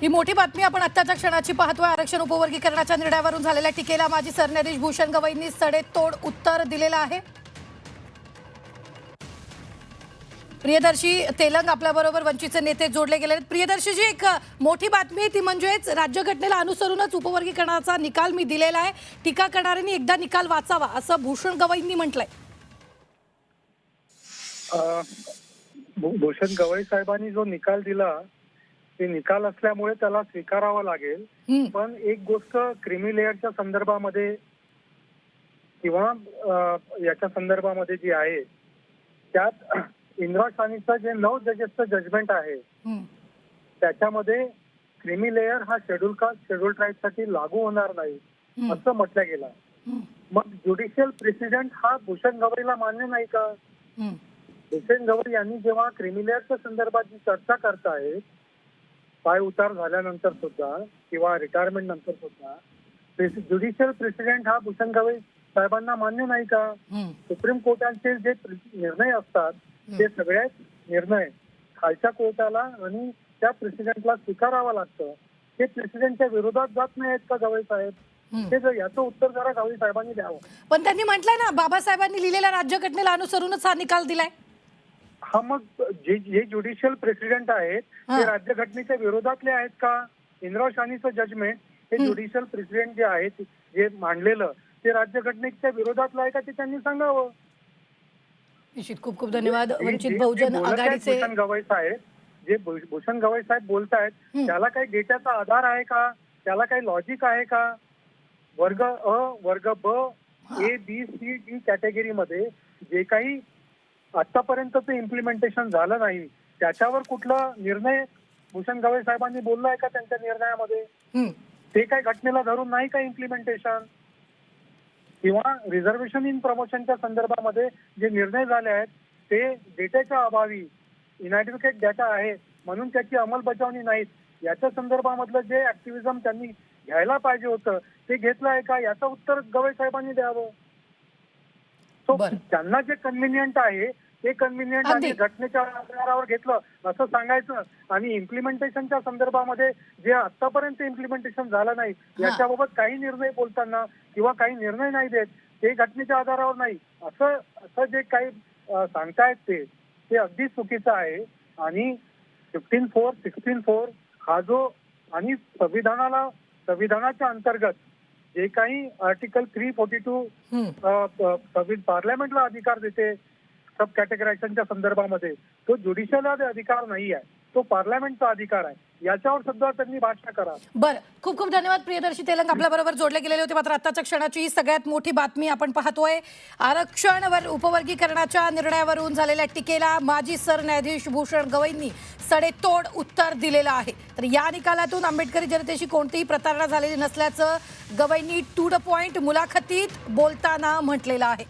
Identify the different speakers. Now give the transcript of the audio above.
Speaker 1: ही मोठी बातमी आपण आत्ताच्या क्षणाची पाहतोय। आरक्षण उपवर्गीकरणाच्या निर्णयावरून झालेल्या टीकेला माजी सरन्यायाधीश भूषण गवईंनी सडेतोड उत्तर दिलेलं आहे। प्रियदर्शी तेलंग आपल्याबरोबर वंचितचे नेते जोडले गेले आहेत। प्रियदर्शीजी, एक मोठी बातमी ती म्हणजेच राज्यघटनेला अनुसरूनच उपवर्गीकरणाचा निकाल मी दिलेला आहे। टीका करणाऱ्यांनी एकदा निकाल वाचावा असं भूषण गवईंनी म्हटलंय।
Speaker 2: भूषण गवई साहेबांनी जो निकाल दिला ते निकाल असल्यामुळे त्याला स्वीकारावा लागेल। पण एक गोष्ट क्रीमी लेअरच्या संदर्भामध्ये किंवा याच्या संदर्भामध्ये जी आहे त्यात इंदिरा शाहीचं जे 9 जजेसचं जजमेंट आहे त्याच्यामध्ये क्रीमी लेअर हा शेड्यूल कास्ट शेड्यूल ट्राईबसाठी लागू होणार नाही असं म्हटलं गेलं। मग ज्युडिशियल प्रेसिडेंट हा भूषण गवईला मान्य नाही का? भूषण गवई यांनी जेव्हा क्रीमी लेअरच्या संदर्भात जी चर्चा करतायत पाय उतार झाल्यानंतर सुद्धा किंवा रिटायरमेंट नंतर सुद्धा ज्युडिशियल प्रेसिडेंट हा भूषण गवई साहेबांना मान्य नाही का? सुप्रीम कोर्टाचे जे निर्णय असतात ते सगळे निर्णय खालच्या कोर्टाला आणि त्या प्रेसिडेंटला स्वीकारावं लागतं। ते प्रेसिडेंटच्या विरोधात जात नाहीत का गवई साहेब? ते याचं उत्तर जरा गवई साहेबांनी द्यावं।
Speaker 1: पण त्यांनी म्हटलंय ना, बाबासाहेबांनी लिहिलेल्या राज्यघटनेला अनुसरूनच हा निकाल दिलाय।
Speaker 2: हा, मग जे ज्युडिशियल प्रेसिडेंट आहेत ते राज्यघटनेच्या विरोधातले आहेत का? इंदिरा शाहीचं जजमेंट हे ज्युडिशियल प्रेसिडेंट जे आहेत जे मांडलेलं ते राज्यघटनेच्या विरोधातलं आहे का ते त्यांनी सांगावं।
Speaker 1: निश्चित, खूप खूप धन्यवाद। वंचित बहुजन आघाडीचे
Speaker 2: भूषण गवई साहेब जे भूषण गवई साहेब बोलतायत त्याला काही डेटाचा आधार आहे का? त्याला काही लॉजिक आहे का? वर्ग अ वर्ग ब ए बी सी डी कॅटेगरीमध्ये जे काही आतापर्यंतचं इम्प्लिमेंटेशन झालं नाही त्याच्यावर कुठला निर्णय भूषण गवई साहेबांनी बोललाय का त्यांच्या निर्णयामध्ये? ते काही घटनेला धरून नाही का इम्प्लिमेंटेशन? किंवा रिझर्वेशन इन प्रमोशनच्या संदर्भामध्ये जे निर्णय झाले आहेत ते डेटाच्या अभावी इनॅडिक्वेट डेटा आहे म्हणून त्याची अंमलबजावणी नाही, याच्या संदर्भामधलं जे ऍक्टिव्हिजम त्यांनी घ्यायला पाहिजे होतं ते घेतलं आहे का? याचं उत्तर गवई साहेबांनी द्यावं। सो त्यांना जे कन्व्हिनियंट आहे ते कन्व्हिनियंट आणि घटनेच्या आधारावर घेतलं असं सांगायचं आणि इम्प्लिमेंटेशनच्या संदर्भामध्ये जे आतापर्यंत इम्प्लिमेंटेशन झालं नाही याच्याबाबत काही निर्णय बोलताना किंवा काही निर्णय नाही देत ते घटनेच्या आधारावर नाही असं जे काही सांगतायत ते अगदी चुकीचं आहे। आणि 15(4) 16(4) हा जो आणि संविधानाच्या अंतर्गत जे काही आर्टिकल 342 पार्लमेंटला अधिकार देते सब कॅटेगरायझेशनच्या संदर्भामध्ये तो ज्युडिशियलला अधिकार नाही आहे, तो पार्लमेंटचा अधिकार आहे। याच्यावर सुद्धा त्यांनी भाष्य करा।
Speaker 1: बरं, खूप खूप धन्यवाद। प्रियदर्शी तेलंग आपल्याबरोबर जोडले गेलेले होते। मात्र आताच्या क्षणाची सगळ्यात मोठी बातमी आपण पाहतोय। आरक्षण उपवर्गीकरणाच्या निर्णयावरून झालेल्या टीकेला माजी सरन्यायाधीश भूषण गवईंनी सडेतोड उत्तर दिलेलं आहे। तर या निकालातून आंबेडकरी जनतेशी कोणतीही प्रतारणा झालेली नसल्याचं गवईंनी टू द पॉइंट मुलाखतीत बोलताना म्हटलेलं आहे।